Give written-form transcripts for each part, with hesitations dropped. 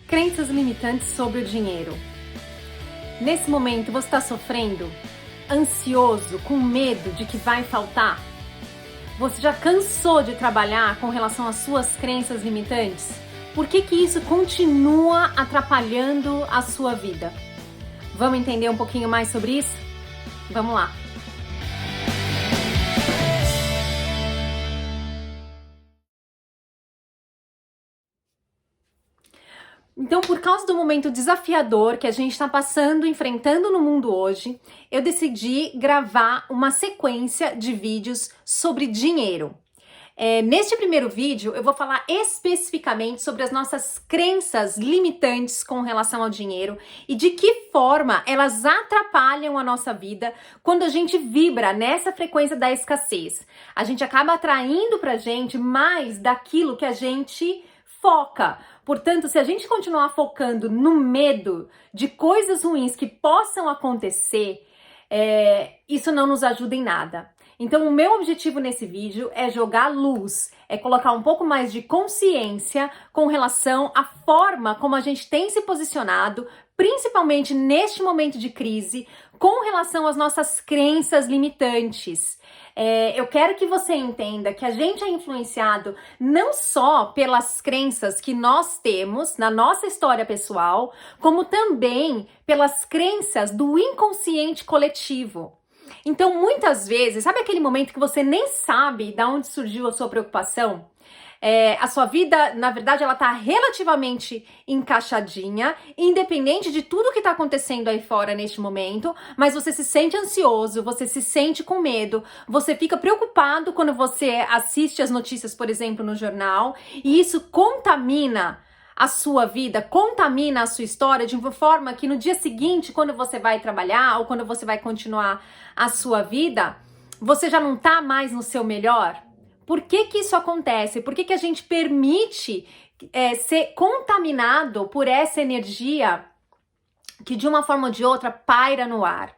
Crenças limitantes sobre o dinheiro. Nesse momento você está sofrendo? Ansioso, com medo de que vai faltar? Você já cansou de trabalhar com relação às suas crenças limitantes? Por que isso continua atrapalhando a sua vida? Vamos entender um pouquinho mais sobre isso? Vamos lá! Então, por causa do momento desafiador que a gente está passando, enfrentando no mundo hoje, eu decidi gravar uma sequência de vídeos sobre dinheiro. Neste primeiro vídeo, eu vou falar especificamente sobre as nossas crenças limitantes com relação ao dinheiro e de que forma elas atrapalham a nossa vida quando a gente vibra nessa frequência da escassez. A gente acaba atraindo pra gente mais daquilo que a gente foca. Portanto, se a gente continuar focando no medo de coisas ruins que possam acontecer, isso não nos ajuda em nada. Então, o meu objetivo nesse vídeo é jogar luz, é colocar um pouco mais de consciência com relação à forma como a gente tem se posicionado, principalmente neste momento de crise, com relação às nossas crenças limitantes. Eu quero que você entenda que a gente é influenciado não só pelas crenças que nós temos na nossa história pessoal, como também pelas crenças do inconsciente coletivo. Então, muitas vezes, sabe aquele momento que você nem sabe de onde surgiu a sua preocupação? A sua vida, na verdade, ela tá relativamente encaixadinha, independente de tudo que tá acontecendo aí fora neste momento, mas você se sente ansioso, você se sente com medo, você fica preocupado quando você assiste as notícias, por exemplo, no jornal, e isso contamina a sua vida, contamina a sua história de uma forma que no dia seguinte, quando você vai trabalhar ou quando você vai continuar a sua vida, você já não tá mais no seu melhor? Por que isso acontece? Por que a gente permite ser contaminado por essa energia que de uma forma ou de outra paira no ar?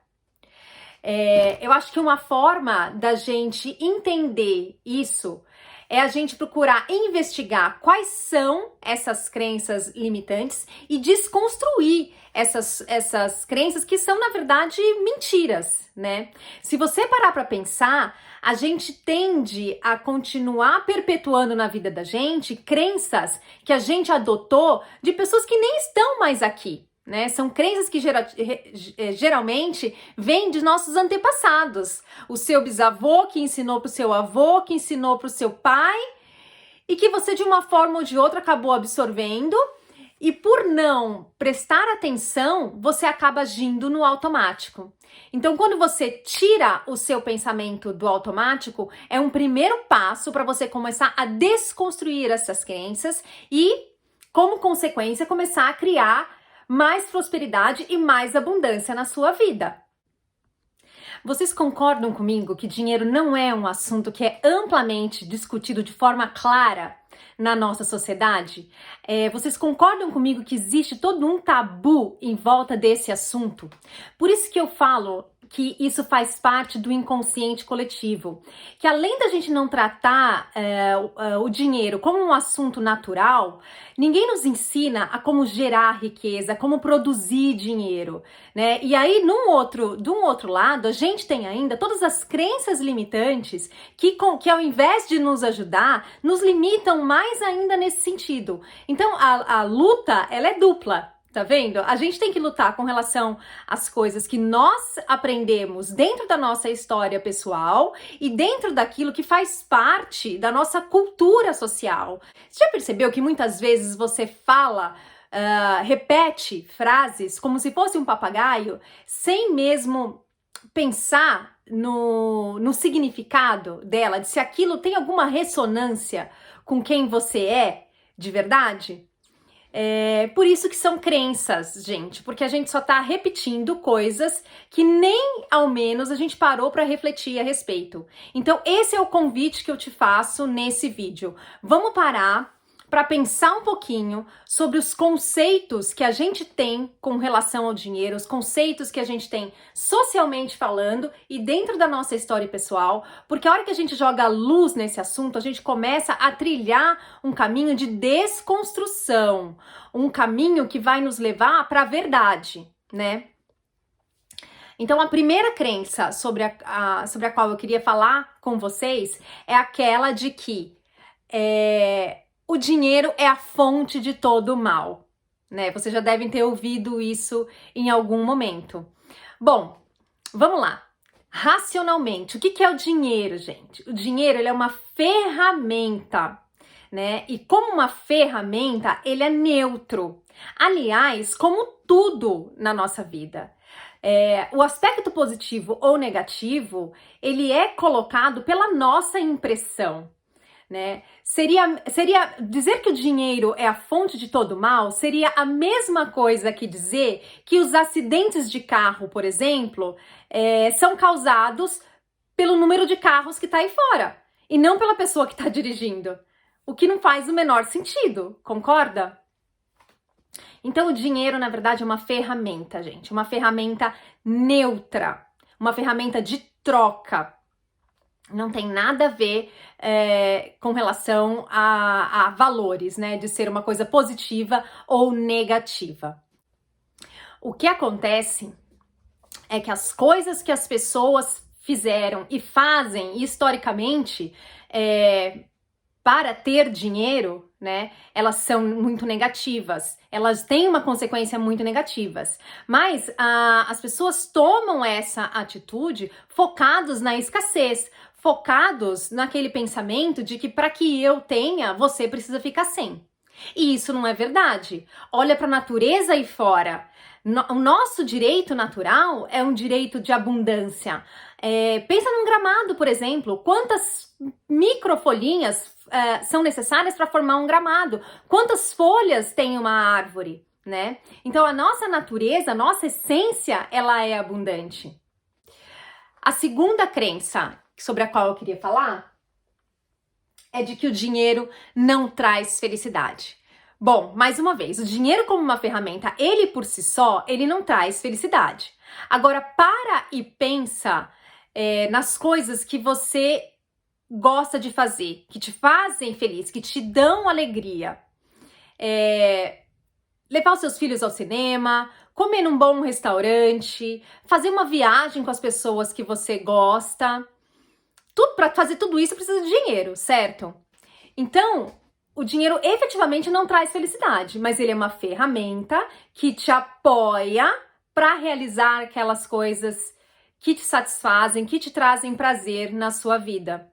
Eu acho que uma forma da gente entender isso é a gente procurar investigar quais são essas crenças limitantes e desconstruir essas crenças que são, na verdade, mentiras, né? Se você parar para pensar, a gente tende a continuar perpetuando na vida da gente crenças que a gente adotou de pessoas que nem estão mais aqui, né? São crenças que geralmente vêm de nossos antepassados. O seu bisavô que ensinou para o seu avô, que ensinou para o seu pai, e que você de uma forma ou de outra acabou absorvendo, e por não prestar atenção, você acaba agindo no automático. Então, quando você tira o seu pensamento do automático, é um primeiro passo para você começar a desconstruir essas crenças e, como consequência, começar a criar mais prosperidade e mais abundância na sua vida. Vocês concordam comigo que dinheiro não é um assunto que é amplamente discutido de forma clara na nossa sociedade? Vocês concordam comigo que existe todo um tabu em volta desse assunto? Por isso que eu falo que isso faz parte do inconsciente coletivo, que além da gente não tratar o dinheiro como um assunto natural, ninguém nos ensina a como gerar riqueza, como produzir dinheiro, né? E aí, de um outro lado, a gente tem ainda todas as crenças limitantes que ao invés de nos ajudar, nos limitam mais ainda nesse sentido. Então, a luta, ela é dupla. Tá vendo? A gente tem que lutar com relação às coisas que nós aprendemos dentro da nossa história pessoal e dentro daquilo que faz parte da nossa cultura social. Você já percebeu que muitas vezes você fala, repete frases como se fosse um papagaio, sem mesmo pensar no significado dela, de se aquilo tem alguma ressonância com quem você é de verdade? Por isso que são crenças, gente, porque a gente só tá repetindo coisas que nem ao menos a gente parou para refletir a respeito. Então esse é o convite que eu te faço nesse vídeo. Vamos parar para pensar um pouquinho sobre os conceitos que a gente tem com relação ao dinheiro, os conceitos que a gente tem socialmente falando e dentro da nossa história pessoal, porque a hora que a gente joga luz nesse assunto, a gente começa a trilhar um caminho de desconstrução, um caminho que vai nos levar para a verdade, né? Então, a primeira crença sobre a qual eu queria falar com vocês é aquela de que o dinheiro é a fonte de todo o mal, né? Vocês já devem ter ouvido isso em algum momento. Bom, vamos lá. Racionalmente, o que é o dinheiro, gente? O dinheiro, ele é uma ferramenta, né? E como uma ferramenta, ele é neutro. Aliás, como tudo na nossa vida. O aspecto positivo ou negativo, ele é colocado pela nossa impressão, né? Seria dizer que o dinheiro é a fonte de todo mal, seria a mesma coisa que dizer que os acidentes de carro, por exemplo, são causados pelo número de carros que está aí fora e não pela pessoa que está dirigindo, o que não faz o menor sentido, concorda? Então, o dinheiro, na verdade, é uma ferramenta, gente. Uma ferramenta neutra. Uma ferramenta de troca. Não tem nada a ver com relação a valores, né? De ser uma coisa positiva ou negativa. O que acontece é que as coisas que as pessoas fizeram e fazem historicamente para ter dinheiro, né, elas são muito negativas, elas têm uma consequência muito negativas, mas as pessoas tomam essa atitude focados na escassez, focados naquele pensamento de que para que eu tenha, você precisa ficar sem. E isso não é verdade. Olha para a natureza aí fora. O nosso direito natural é um direito de abundância. Pensa num gramado, por exemplo. Quantas microfolhinhas são necessárias para formar um gramado? Quantas folhas tem uma árvore, né? Então, a nossa natureza, a nossa essência, ela é abundante. A segunda crença sobre a qual eu queria falar é de que o dinheiro não traz felicidade. Bom, mais uma vez, o dinheiro como uma ferramenta, ele por si só, ele não traz felicidade. Agora, para e pensa nas coisas que você gosta de fazer, que te fazem feliz, que te dão alegria. Levar os seus filhos ao cinema, comer num bom restaurante, fazer uma viagem com as pessoas que você gosta. Para fazer tudo isso precisa de dinheiro, certo? Então, o dinheiro efetivamente não traz felicidade, mas ele é uma ferramenta que te apoia para realizar aquelas coisas que te satisfazem, que te trazem prazer na sua vida.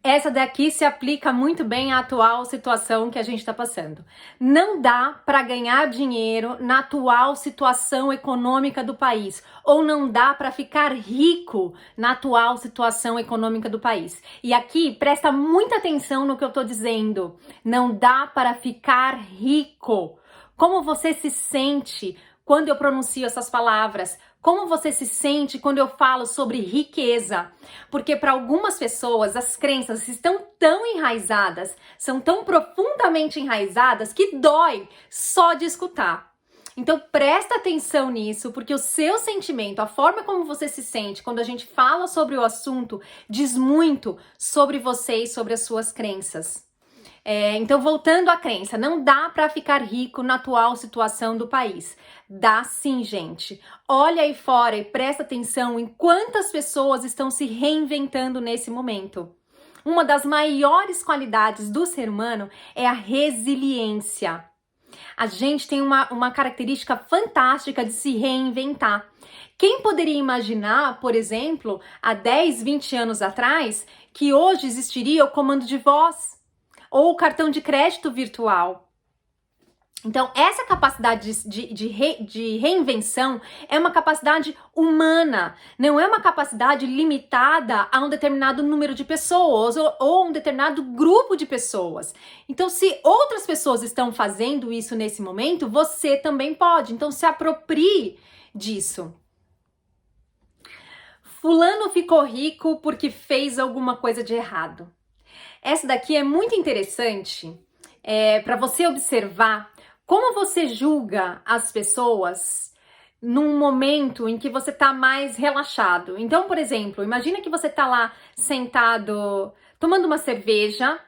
Essa daqui se aplica muito bem à atual situação que a gente está passando. Não dá para ganhar dinheiro na atual situação econômica do país, ou não dá para ficar rico na atual situação econômica do país. E aqui, presta muita atenção no que eu estou dizendo. Não dá para ficar rico. Como você se sente quando eu pronuncio essas palavras? Como você se sente quando eu falo sobre riqueza? Porque para algumas pessoas as crenças estão tão enraizadas, são tão profundamente enraizadas que dói só de escutar. Então presta atenção nisso, porque o seu sentimento, a forma como você se sente quando a gente fala sobre o assunto, diz muito sobre você e sobre as suas crenças. Então, voltando à crença, não dá para ficar rico na atual situação do país. Dá sim, gente. Olha aí fora e presta atenção em quantas pessoas estão se reinventando nesse momento. Uma das maiores qualidades do ser humano é a resiliência. A gente tem uma característica fantástica de se reinventar. Quem poderia imaginar, por exemplo, há 10, 20 anos atrás, que hoje existiria o comando de voz? Ou o cartão de crédito virtual. Então, essa capacidade de reinvenção é uma capacidade humana, não é uma capacidade limitada a um determinado número de pessoas ou um determinado grupo de pessoas. Então, se outras pessoas estão fazendo isso nesse momento, você também pode. Então, se aproprie disso. Fulano ficou rico porque fez alguma coisa de errado. Essa daqui é muito interessante, para você observar como você julga as pessoas num momento em que você tá mais relaxado. Então, por exemplo, imagina que você tá lá sentado tomando uma cerveja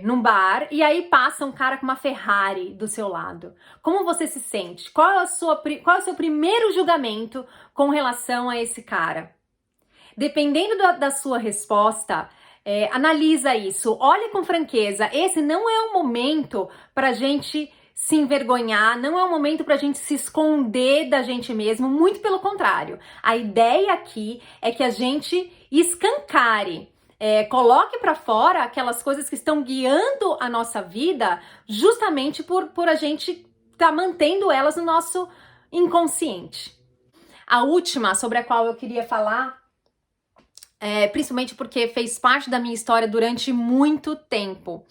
num bar e aí passa um cara com uma Ferrari do seu lado. Como você se sente? Qual é o seu primeiro julgamento com relação a esse cara? Dependendo da sua resposta, analisa isso, olha com franqueza. Esse não é um momento pra gente se envergonhar, não é um momento pra gente se esconder da gente mesmo, muito pelo contrário. A ideia aqui é que a gente escancare, coloque pra fora aquelas coisas que estão guiando a nossa vida, justamente por a gente tá mantendo elas no nosso inconsciente. A última sobre a qual eu queria falar, principalmente porque fez parte da minha história durante muito tempo.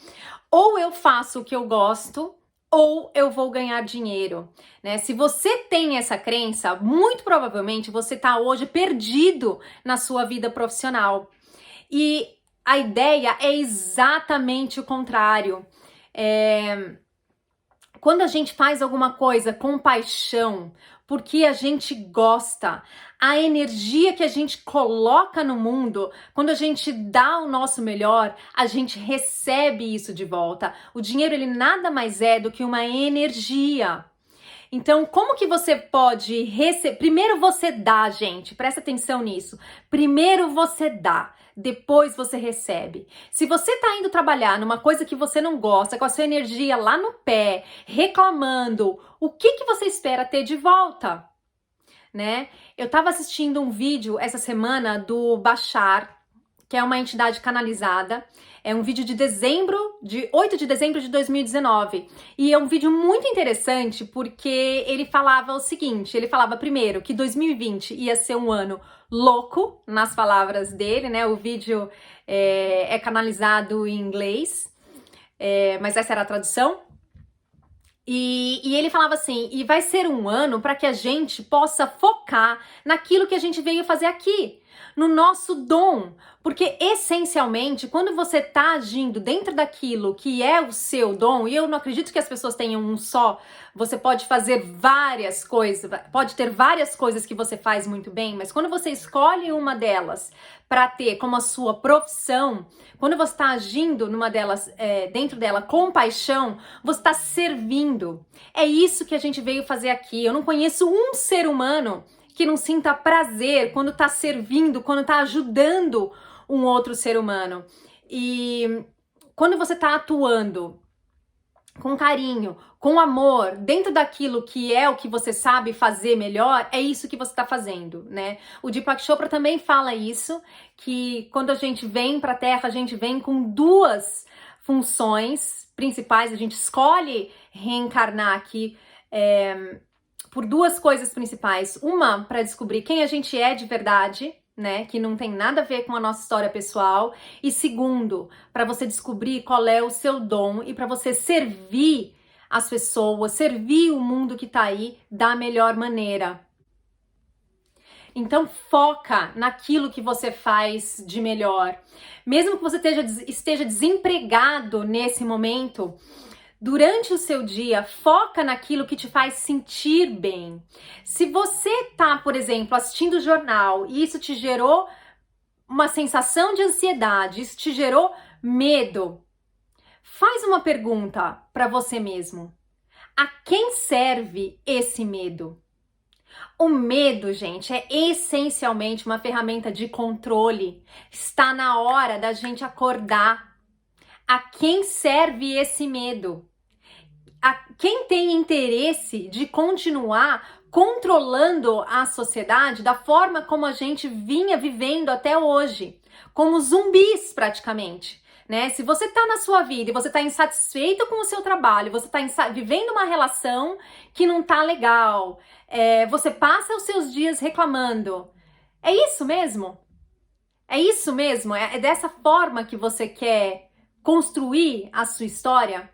Ou eu faço o que eu gosto, ou eu vou ganhar dinheiro, né? Se você tem essa crença, muito provavelmente você tá hoje perdido na sua vida profissional. E a ideia é exatamente o contrário. Quando a gente faz alguma coisa com paixão, porque a gente gosta, a energia que a gente coloca no mundo, quando a gente dá o nosso melhor, a gente recebe isso de volta. O dinheiro, ele nada mais é do que uma energia. Então, como que você pode receber? Primeiro você dá, gente, presta atenção nisso. Primeiro você dá, depois você recebe. Se você tá indo trabalhar numa coisa que você não gosta, com a sua energia lá no pé, reclamando, o que você espera ter de volta? Né? Eu tava assistindo um vídeo essa semana do Bashar, que é uma entidade canalizada. É um vídeo de 8 de dezembro de 2019. E é um vídeo muito interessante porque ele falava o seguinte, ele falava primeiro que 2020 ia ser um ano louco, nas palavras dele, né? O vídeo é canalizado em inglês, mas essa era a tradução. E ele falava assim, e vai ser um ano para que a gente possa focar naquilo que a gente veio fazer aqui, no nosso dom, porque essencialmente quando você tá agindo dentro daquilo que é o seu dom, e eu não acredito que as pessoas tenham um só, você pode fazer várias coisas, pode ter várias coisas que você faz muito bem, mas quando você escolhe uma delas para ter como a sua profissão, quando você está agindo numa delas, dentro dela com paixão, você está servindo. É isso que a gente veio fazer aqui. Eu não conheço um ser humano que não sinta prazer quando tá servindo, quando tá ajudando um outro ser humano. E quando você tá atuando com carinho, com amor, dentro daquilo que é o que você sabe fazer melhor, é isso que você tá fazendo, né? O Deepak Chopra também fala isso, que quando a gente vem pra Terra, a gente vem com duas funções principais, a gente escolhe reencarnar aqui, por duas coisas principais. Uma, para descobrir quem a gente é de verdade, né, que não tem nada a ver com a nossa história pessoal. E segundo, para você descobrir qual é o seu dom e para você servir as pessoas, servir o mundo que tá aí da melhor maneira. Então foca naquilo que você faz de melhor. Mesmo que você esteja desempregado nesse momento, durante o seu dia, foca naquilo que te faz sentir bem. Se você tá, por exemplo, assistindo o jornal e isso te gerou uma sensação de ansiedade, isso te gerou medo, faz uma pergunta para você mesmo. A quem serve esse medo? O medo, gente, é essencialmente uma ferramenta de controle. Está na hora da gente acordar. A quem serve esse medo? A quem tem interesse de continuar controlando a sociedade da forma como a gente vinha vivendo até hoje, como zumbis praticamente, né? Se você tá na sua vida e você tá insatisfeito com o seu trabalho, você tá vivendo uma relação que não tá legal, você passa os seus dias reclamando, é isso mesmo? É isso mesmo? É dessa forma que você quer construir a sua história?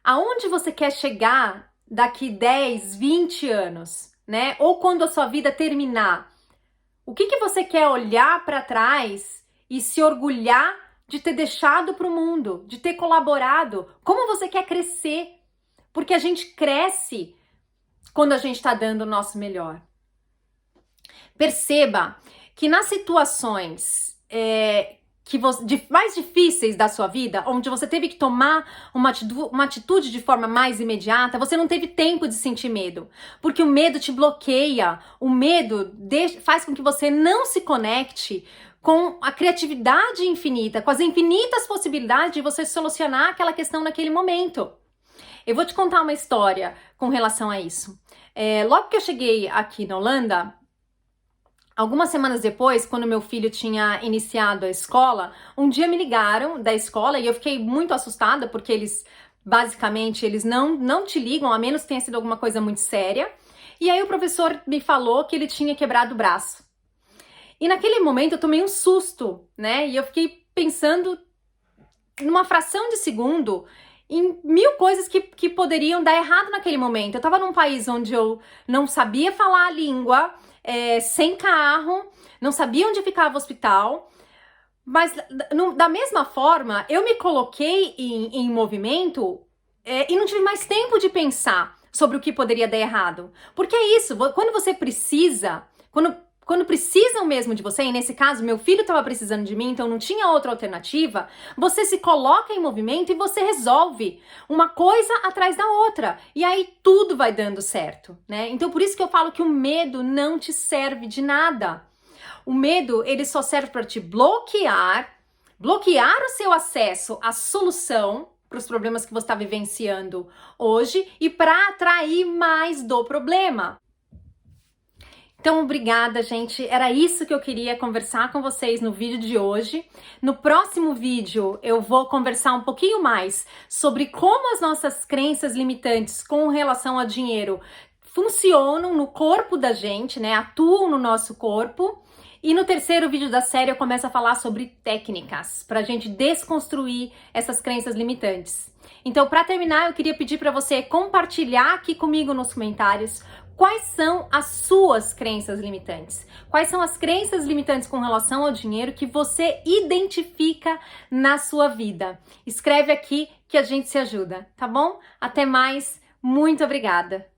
Aonde você quer chegar daqui 10, 20 anos, né? Ou quando a sua vida terminar? O que você quer olhar para trás e se orgulhar de ter deixado para o mundo, de ter colaborado. Como você quer crescer? Porque a gente cresce quando a gente está dando o nosso melhor. Perceba que nas situações mais difíceis da sua vida, onde você teve que tomar uma atitude de forma mais imediata, você não teve tempo de sentir medo, porque o medo te bloqueia, o medo faz com que você não se conecte com a criatividade infinita, com as infinitas possibilidades de você solucionar aquela questão naquele momento. Eu vou te contar uma história com relação a isso. Logo que eu cheguei aqui na Holanda, algumas semanas depois, quando meu filho tinha iniciado a escola, um dia me ligaram da escola e eu fiquei muito assustada, porque eles não te ligam, a menos que tenha sido alguma coisa muito séria. E aí o professor me falou que ele tinha quebrado o braço. E naquele momento eu tomei um susto, né? E eu fiquei pensando numa fração de segundo em mil coisas que poderiam dar errado naquele momento. Eu tava num país onde eu não sabia falar a língua, sem carro, não sabia onde ficava o hospital, mas da mesma forma eu me coloquei em movimento e não tive mais tempo de pensar sobre o que poderia dar errado. Porque é isso, quando você precisa, quando precisam mesmo de você, e nesse caso meu filho estava precisando de mim, então não tinha outra alternativa, você se coloca em movimento e você resolve uma coisa atrás da outra. E aí tudo vai dando certo, né? Então por isso que eu falo que o medo não te serve de nada. O medo, ele só serve para te bloquear o seu acesso à solução para os problemas que você está vivenciando hoje e para atrair mais do problema. Então, obrigada, gente. Era isso que eu queria conversar com vocês no vídeo de hoje. No próximo vídeo, eu vou conversar um pouquinho mais sobre como as nossas crenças limitantes com relação ao dinheiro funcionam no corpo da gente, né? Atuam no nosso corpo. E no terceiro vídeo da série, eu começo a falar sobre técnicas para a gente desconstruir essas crenças limitantes. Então, para terminar, eu queria pedir para você compartilhar aqui comigo nos comentários quais são as suas crenças limitantes. Quais são as crenças limitantes com relação ao dinheiro que você identifica na sua vida. Escreve aqui que a gente se ajuda, tá bom? Até mais, muito obrigada!